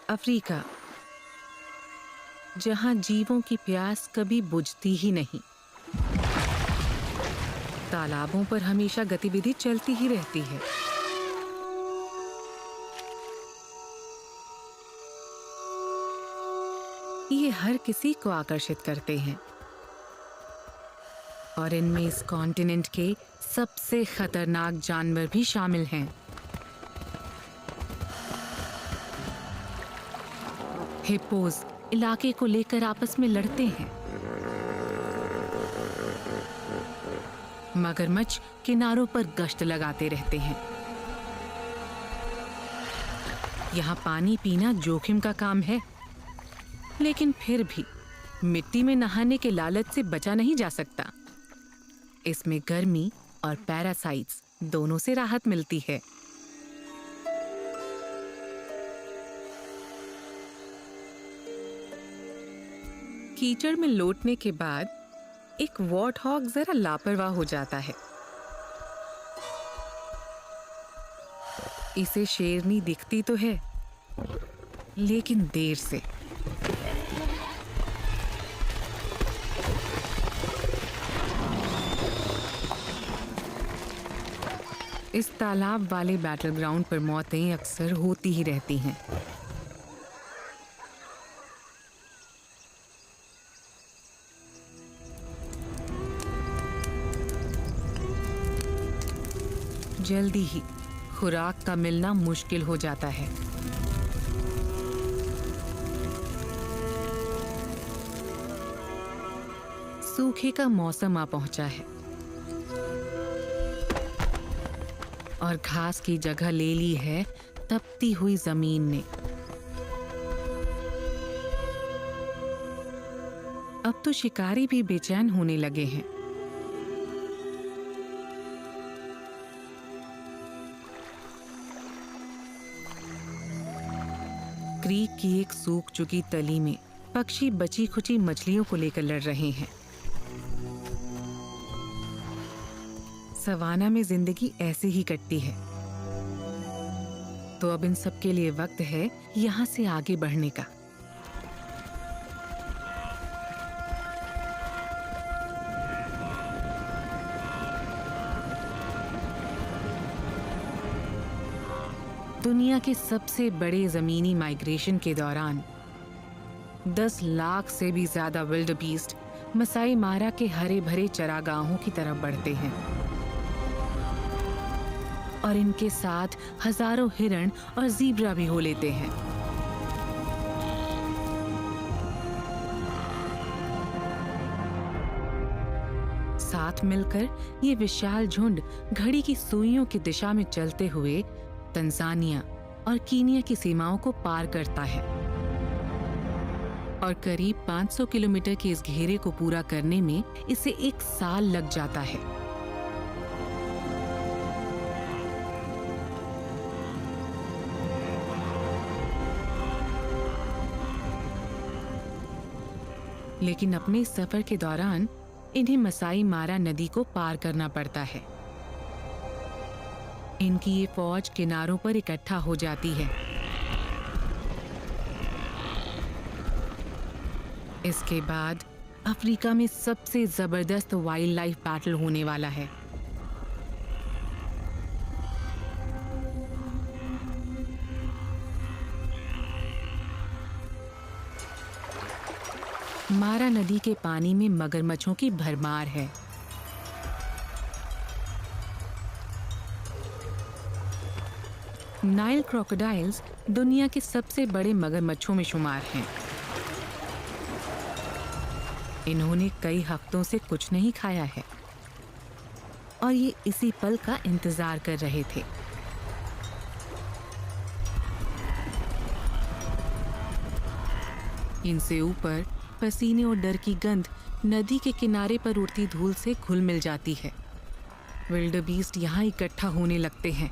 Africa, जहां जीवों की प्यास कभी बुझती ही नहीं। तालाबों पर हमेशा गतिविधि चलती ही रहती है। ये हर किसी को आकर्षित करते हैं और इनमें इस कॉन्टिनेंट के सबसे खतरनाक जानवर भी शामिल हैं। हिप्पोज इलाके को लेकर आपस में लड़ते हैं। मगरमच्छ किनारों पर गश्त लगाते रहते हैं। यहाँ पानी पीना जोखिम का काम है, लेकिन फिर भी मिट्टी में नहाने के लालच से बचा नहीं जा सकता। इसमें गर्मी और पैरासाइट्स दोनों से राहत मिलती है। कीचड़ में लौटने के बाद एक वॉर्टहॉग जरा लापरवाह हो जाता है। इसे शेरनी दिखती तो है, लेकिन देर से। इस तालाब वाले बैटल ग्राउंड पर मौतें अक्सर होती ही रहती हैं। जल्दी ही खुराक का मिलना मुश्किल हो जाता है। सूखे का मौसम आ पहुंचा है और घास की जगह ले ली है तपती हुई जमीन ने। अब तो शिकारी भी बेचैन होने लगे हैं। क्रीक की एक सूख चुकी तली में पक्षी बची खुची मछलियों को लेकर लड़ रहे हैं। सवाना में जिंदगी ऐसे ही कटती है, तो अब इन सब के लिए वक्त है यहाँ से आगे बढ़ने का। दुनिया के सबसे बड़े जमीनी माइग्रेशन के दौरान 10 लाख से भी ज्यादा विल्ड बीस्ट मसाई मारा के हरे भरे चरागाहों की तरफ बढ़ते हैं और इनके साथ हजारों हिरण और ज़ीब्रा भी हो लेते हैं। साथ मिलकर ये विशाल झुंड घड़ी की सुइयों की दिशा में चलते हुए तंजानिया और कीनिया की सीमाओं को पार करता है और करीब 500 किलोमीटर के इस घेरे को पूरा करने में इसे 1 साल लग जाता है। लेकिन अपने इस सफर के दौरान इन्हें मसाई मारा नदी को पार करना पड़ता है। इनकी ये फौज किनारों पर इकट्ठा हो जाती है। इसके बाद अफ्रीका में सबसे जबरदस्त वाइल्ड लाइफ बैटल होने वाला है। मारा नदी के पानी में मगरमच्छों की भरमार है। नाइल क्रोकोडाइल्स दुनिया के सबसे बड़े मगरमच्छों में शुमार हैं। इन्होंने कई हफ्तों से कुछ नहीं खाया है और ये इसी पल का इंतजार कर रहे थे। इनसे ऊपर पसीने और डर की गंध नदी के किनारे पर उड़ती धूल से घुल मिल जाती है। विल्ड बीस्ट यहाँ इकट्ठा होने लगते हैं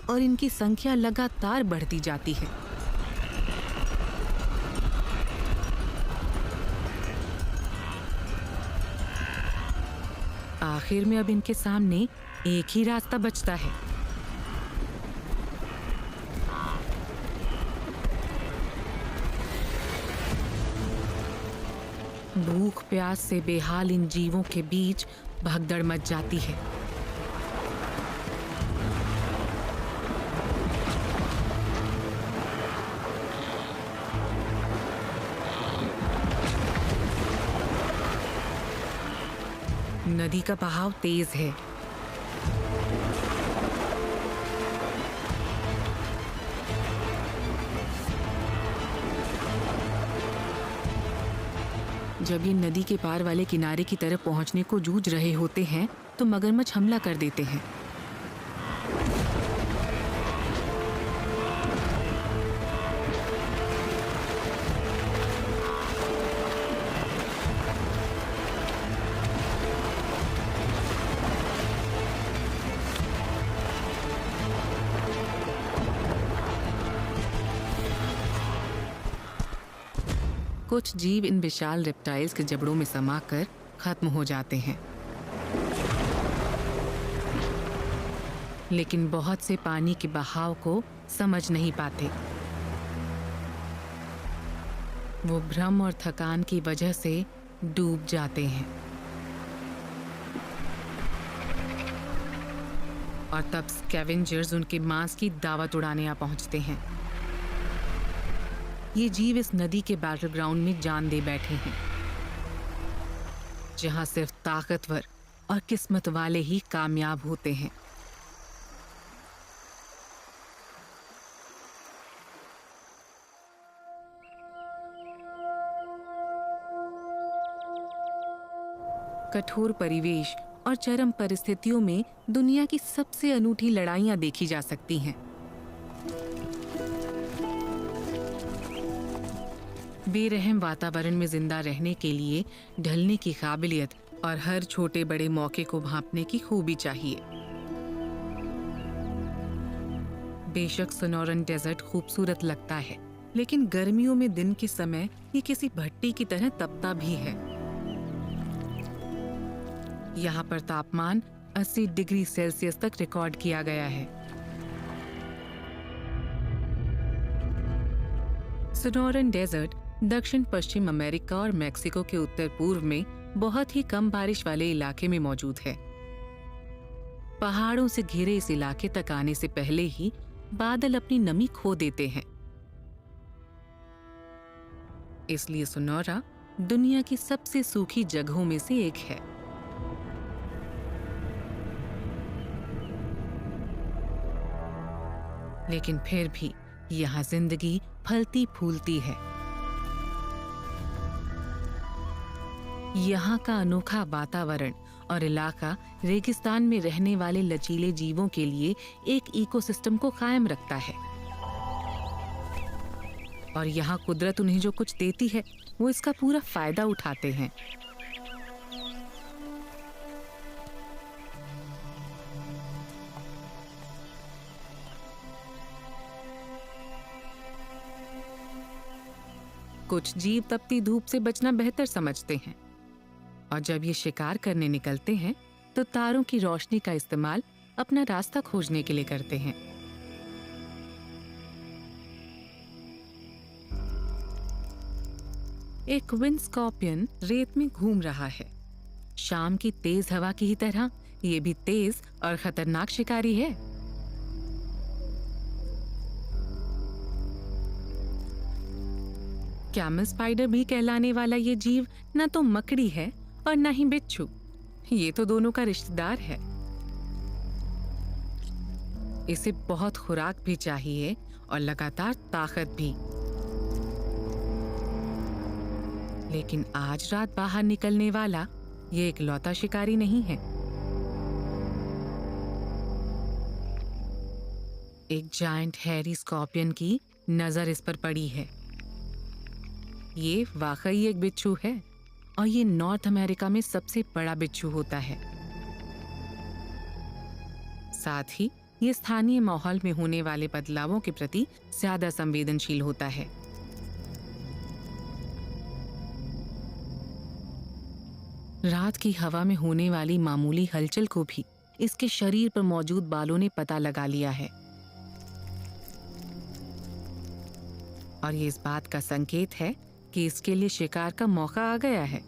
और इनकी संख्या लगातार बढ़ती जाती है। आखिर में अब इनके सामने एक ही रास्ता बचता है। भूख प्यास से बेहाल इन जीवों के बीच भगदड़ मच जाती है। नदी का बहाव तेज है। जब ये नदी के पार वाले किनारे की तरफ पहुंचने को जूझ रहे होते हैं तो मगरमच्छ हमला कर देते हैं। कुछ जीव इन विशाल रेप्टाइल्स के जबड़ों में समाकर खत्म हो जाते हैं, लेकिन बहुत से पानी के बहाव को समझ नहीं पाते। वो भ्रम और थकान की वजह से डूब जाते हैं और तब स्कैवेंजर्स उनके मांस की दावत उड़ाने आ पहुंचते हैं। ये जीव इस नदी के बैटलग्राउंड में जान दे बैठे हैं, जहां सिर्फ ताकतवर और किस्मत वाले ही कामयाब होते हैं। कठोर परिवेश और चरम परिस्थितियों में दुनिया की सबसे अनूठी लड़ाइयां देखी जा सकती हैं। बेरहम वातावरण में जिंदा रहने के लिए ढलने की काबिलियत और हर छोटे बड़े मौके को भांपने की खूबी चाहिए। बेशक सोनोरन डेजर्ट खूबसूरत लगता है, लेकिन गर्मियों में दिन के समय ये किसी भट्टी की तरह तपता भी है। यहाँ पर तापमान 80 डिग्री सेल्सियस तक रिकॉर्ड किया गया है। सोनोरन डेजर्ट दक्षिण पश्चिम अमेरिका और मेक्सिको के उत्तर पूर्व में बहुत ही कम बारिश वाले इलाके में मौजूद है। पहाड़ों से घिरे इस इलाके तक आने से पहले ही बादल अपनी नमी खो देते हैं। इसलिए सोनोरा दुनिया की सबसे सूखी जगहों में से एक है। लेकिन फिर भी यहाँ जिंदगी फलती फूलती है। यहाँ का अनोखा वातावरण और इलाका रेगिस्तान में रहने वाले लचीले जीवों के लिए एक इकोसिस्टम को कायम रखता है। और यहाँ कुदरत उन्हें जो कुछ देती है वो इसका पूरा फायदा उठाते हैं। कुछ जीव तपती धूप से बचना बेहतर समझते हैं और जब ये शिकार करने निकलते हैं तो तारों की रोशनी का इस्तेमाल अपना रास्ता खोजने के लिए करते हैं। एक विंड स्कॉर्पियन रेत में घूम रहा है। शाम की तेज हवा की ही तरह ये भी तेज और खतरनाक शिकारी है। कैमल स्पाइडर भी कहलाने वाला ये जीव न तो मकड़ी है और न ही बिच्छू। ये तो दोनों का रिश्तेदार है। इसे बहुत खुराक भी चाहिए और लगातार ताकत भी। लेकिन आज रात बाहर निकलने वाला ये इकलौता शिकारी नहीं है। एक जायंट हैरी स्कॉर्पियन की नजर इस पर पड़ी है। ये वाकई एक बिच्छू है और ये नॉर्थ अमेरिका में सबसे बड़ा बिच्छू होता है। साथ ही ये स्थानीय माहौल में होने वाले बदलावों के प्रति ज्यादा संवेदनशील होता है। रात की हवा में होने वाली मामूली हलचल को भी इसके शरीर पर मौजूद बालों ने पता लगा लिया है और ये इस बात का संकेत है कि इसके लिए शिकार का मौका आ गया है।